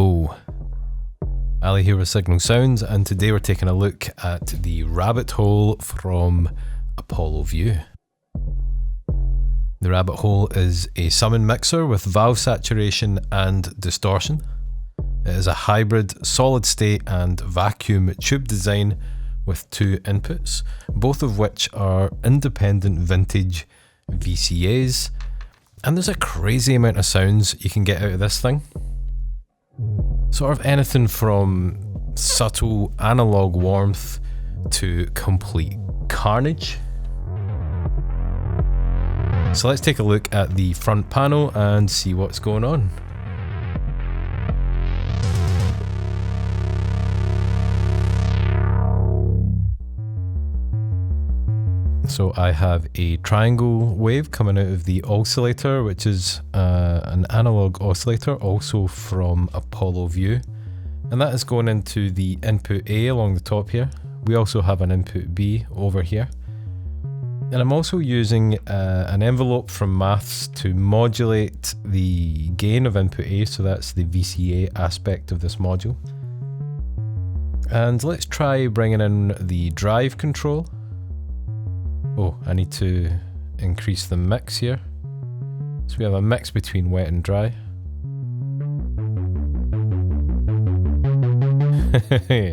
Hello, Ali here with Signal Sounds, and today we're taking a look at the rabbit hole from Apollo View. The rabbit hole is a summon mixer with valve saturation and distortion. It is a hybrid solid state and vacuum tube design with two inputs, both of which are independent vintage VCAs, and there's a crazy amount of sounds you can get out of this thing. Sort of anything from subtle analog warmth to complete carnage. So let's take a look at the front panel and see what's going on. So I have a triangle wave coming out of the oscillator, which is an analog oscillator, also from Apollo View. And that is going into the input A along the top here. We also have an input B over here. And I'm also using an envelope from maths to modulate the gain of input A, so that's the VCA aspect of this module. And let's try bringing in the drive control. Oh, I need to increase the mix here. So we have a mix between wet and dry.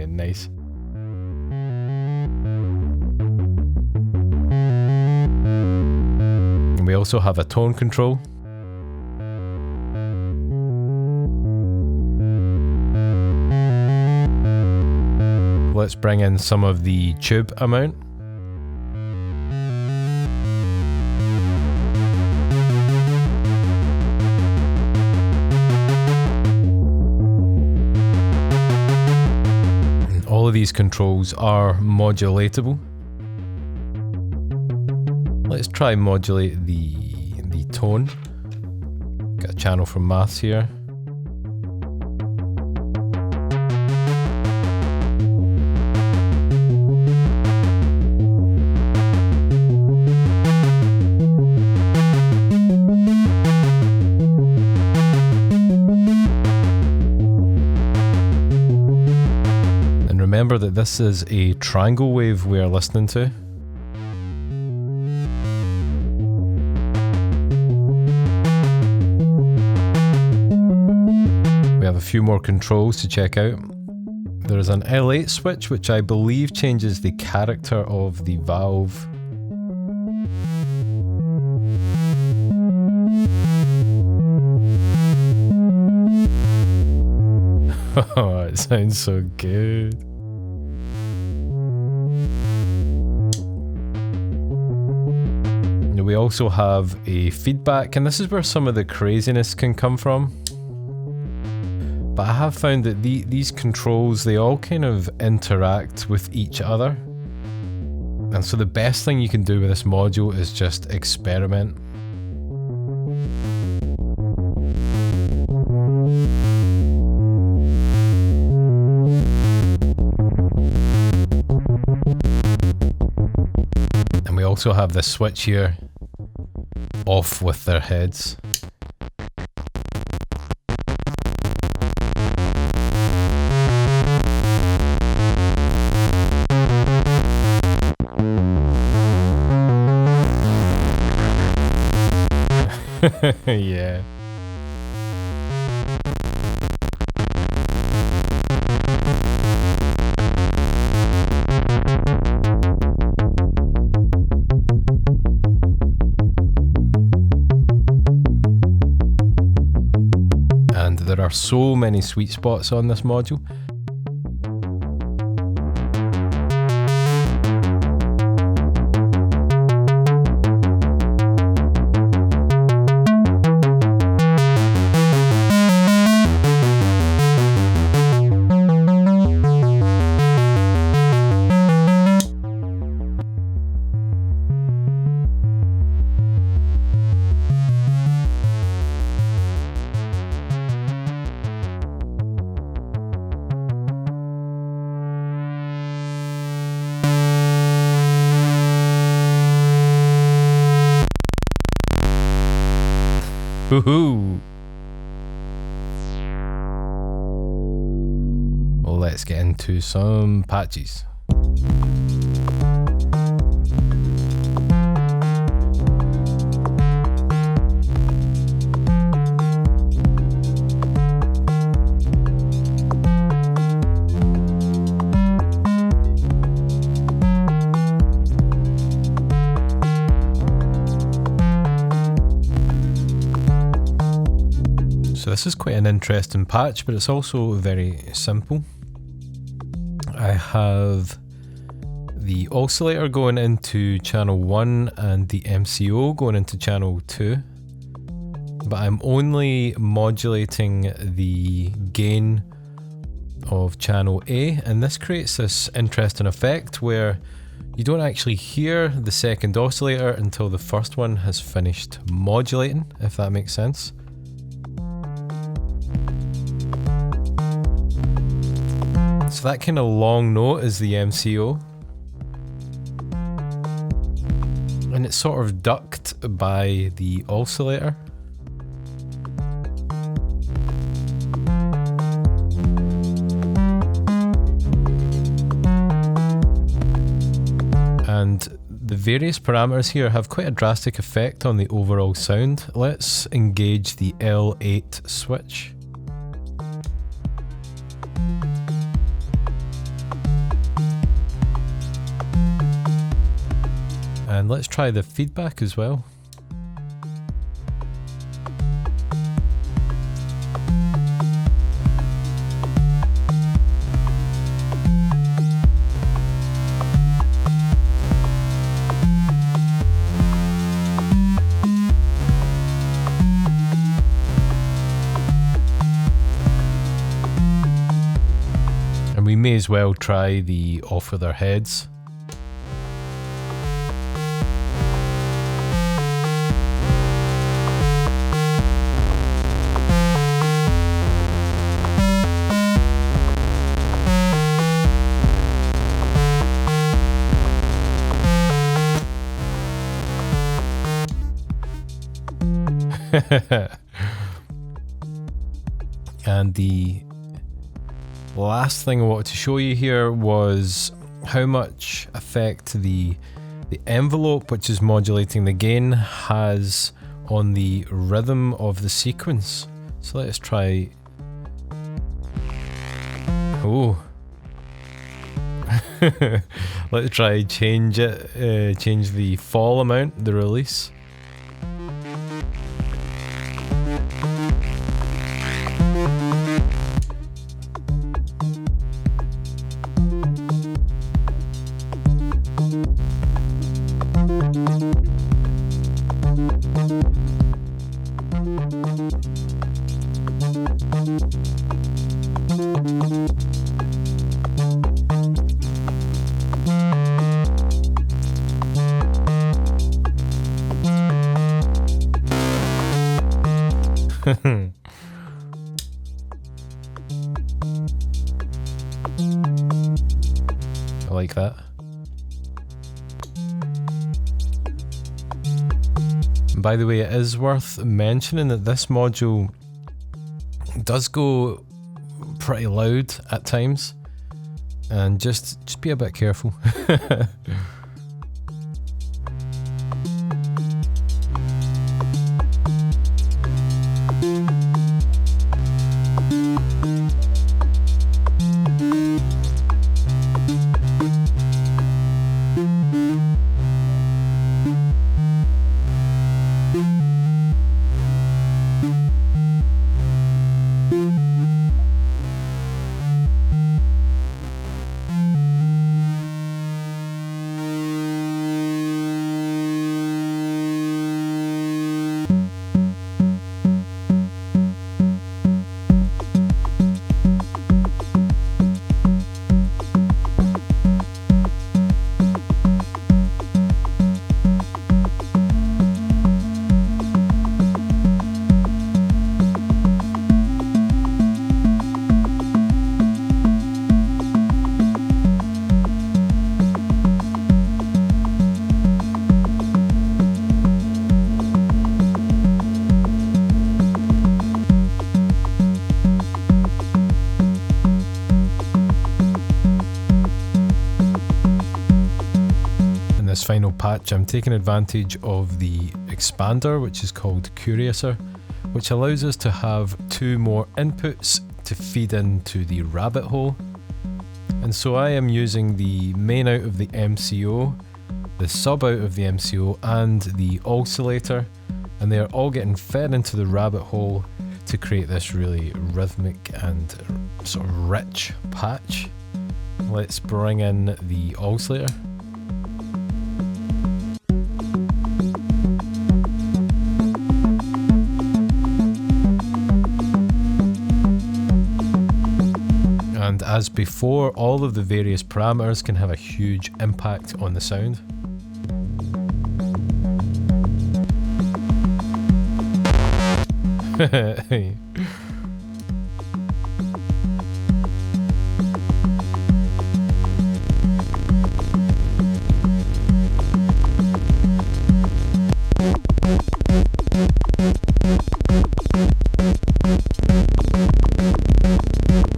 Nice. And we also have a tone control. Let's bring in some of the tube amount. All of these controls are modulatable. Let's try modulate the tone. Got a channel from maths here. Remember that this is a triangle wave we are listening to. We have a few more controls to check out. There's an L8 switch, which I believe changes the character of the valve. Oh, it sounds so good. We also have a feedback, and this is where some of the craziness can come from. But I have found that these controls, they all kind of interact with each other. And so the best thing you can do with this module is just experiment. And we also have this switch here, off with their heads. Yeah. And there are so many sweet spots on this module. Woohoo! let's get into some patches. So this is quite an interesting patch, but it's also very simple. I have the oscillator going into channel 1 and the MCO going into channel 2, but I'm only modulating the gain of channel A, and this creates this interesting effect where you don't actually hear the second oscillator until the first one has finished modulating, if that makes sense. So that kind of long note is the MCO, and it's sort of ducked by the oscillator. And the various parameters here have quite a drastic effect on the overall sound. Let's engage the L8 switch. And let's try the feedback as well. And we may as well try the off with our heads. And the last thing I wanted to show you here was how much effect the envelope, which is modulating the gain, has on the rhythm of the sequence. So let's try. Oh. Let's try change it, change the fall amount, the release. I like that. And by the way, it is worth mentioning that this module does go pretty loud at times, and just be a bit careful. this final patch, I'm taking advantage of the expander, which is called Curiouser, which allows us to have 2 more inputs to feed into the rabbit hole. And so I am using the main out of the MCO, the sub out of the MCO, and the oscillator, and they are all getting fed into the rabbit hole to create this really rhythmic and sort of rich patch. Let's bring in the oscillator. And as before, all of the various parameters can have a huge impact on the sound.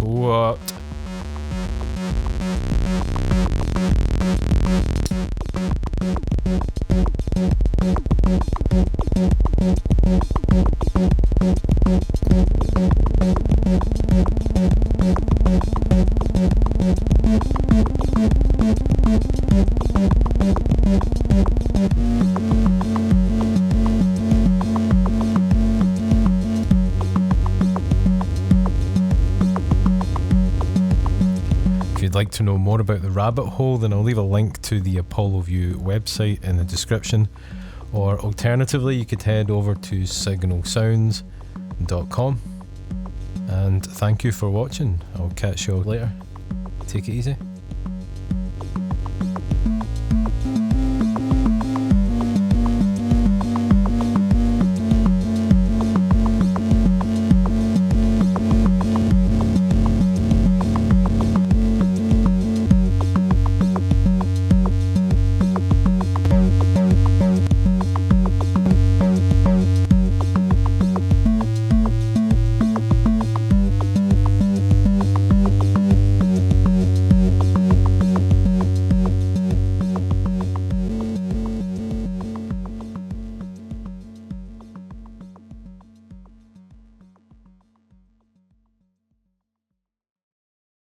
What? If you'd like to know more about the rabbit hole, then I'll leave a link to the ApolloView website in the description, or alternatively you could head over to signalsounds.com. And thank you for watching. I'll catch you all later. Take it easy.